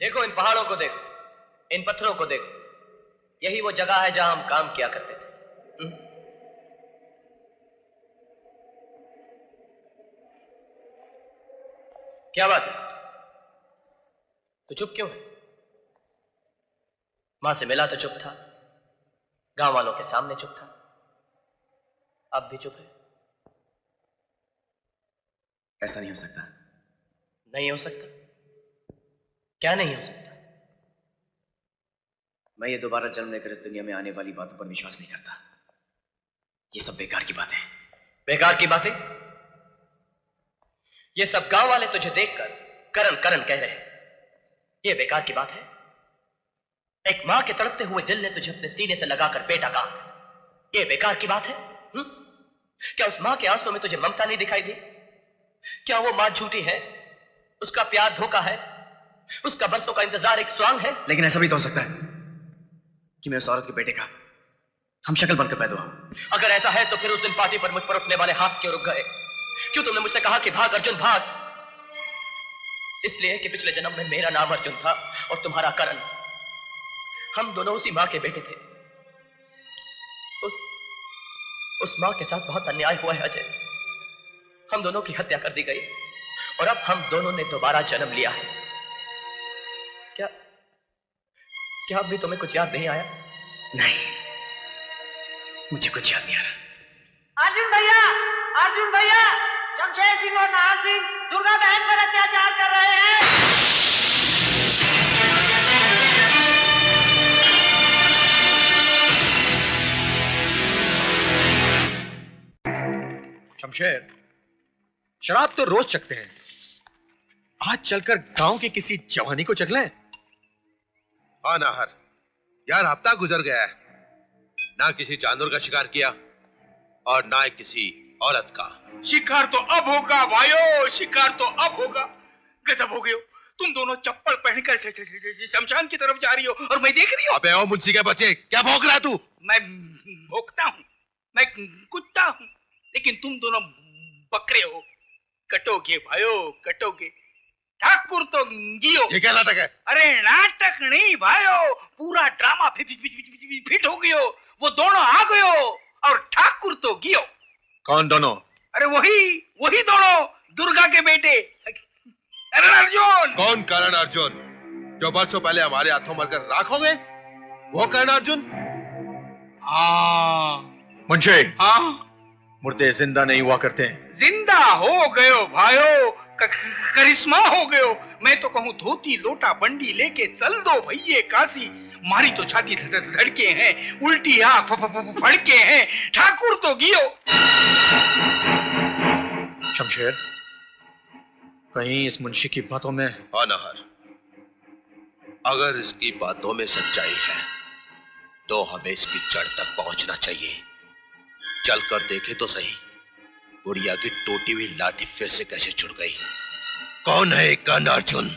देखो इन पहाड़ों को देखो, इन पत्थरों को देखो, यही वो जगह है जहां हम काम किया करते थे। क्या बात है, तो चुप क्यों है? मां से मिला तो चुप था, गांव वालों के सामने चुप था, अब भी चुप है। ऐसा नहीं हो सकता। नहीं हो सकता? क्या नहीं हो सकता? मैं ये दोबारा जन्म लेकर इस दुनिया में आने वाली बातों पर विश्वास नहीं करता। ये सब बेकार की बातें। बेकार की बातें? ये सब गांव वाले तुझे देखकर करन करन कह रहे हैं, ये बेकार की बात है? एक मां के तड़पते हुए दिल ने तुझे अपने सीने से लगाकर बेटा कहा, ये बेकार की बात है? क्या उस मां के आंसुओं में तुझे ममता नहीं दिखाई दी? क्या वो मां झूठी है? उसका प्यार धोखा है? उसका बरसों का इंतजार एक स्वांग है? लेकिन ऐसा भी तो हो सकता है कि मैं उस औरत के बेटे का हम शक्ल बनकर पैदा हुआ। अगर ऐसा है तो फिर उस दिन पार्टी पर मुझ पर उठने वाले हाथ क्यों रुक गए? क्यों तुमने मुझसे कहा कि भाग अर्जुन भाग? इसलिए कि पिछले जन्म में मेरा नाम अर्जुन था और तुम्हारा करण। हम दोनों उसी मां के बेटे थे। उस मां के साथ बहुत अन्याय हुआ है अजय। हम दोनों की हत्या कर दी गई और अब हम दोनों ने दोबारा जन्म लिया है। क्या अब भी तुम्हें कुछ याद नहीं आया? नहीं, मुझे कुछ याद नहीं आ रहा। अर्जुन भैया, शमशेर सिंह और नाहर सिंह दुर्गा बहन पर अत्याचार कर रहे हैं। शमशेर, शराब तो रोज चखते हैं, आज चलकर गांव की किसी जवानी को चख लें। हाँ नाहर, यार हफ्ता गुजर गया है, ना किसी जानवर का शिकार किया और ना किसी औरत का। शिकार तो अब होगा भाइयों, शिकार तो अब होगा। गजब हो गए हो, तुम दोनों चप्पल पहनकर शमशान की तरफ जा रही हो और मैं देख रही हूँ। अबे ओ मुंशी के बच्चे, क्या भौंक रहा तू? मैं भौंकता हूँ, मैं कुत्ता हूँ, लेकिन तुम दोनों बकरे हो। कटोगे भाइयों, कटोगे। ठाकुर तो गियो। ये क्या नाटक है? अरे नाटक नहीं भाइयों, पूरा ड्रामा फिट हो गयो। वो दोनों आ गयो और ठाकुर तो गियो। कौन दोनों? अरे वही दोनों, दुर्गा के बेटे। करण अर्जुन। कौन करण अर्जुन? जो बरसों पहले हमारे हाथों मरकर राख हो गए, वो करण अर्जुन? हाँ मुंशी, हाँ, मुर्दे जिंदा नहीं हुआ करते हैं। जिंदा हो गयो भाइयों, करिश्मा हो गयो। मैं तो कहूँ धोती लोटा बंडी लेके चल दो भैये काशी। मारी तो छाती धड़के हैं, उल्टी आंख फड़के हैं। ठाकुर तो गियो। शमशेर, कहीं इस मुंशी की बातों में? हाँ नाहर, अगर इसकी बातों में सच्चाई है तो हमें इसकी जड़ तक पहुंचना चाहिए। चलकर देखे तो सही, बुढ़िया की टूटी हुई लाठी फिर से कैसे छुड़ गई। कौन है कर्ण अर्जुन?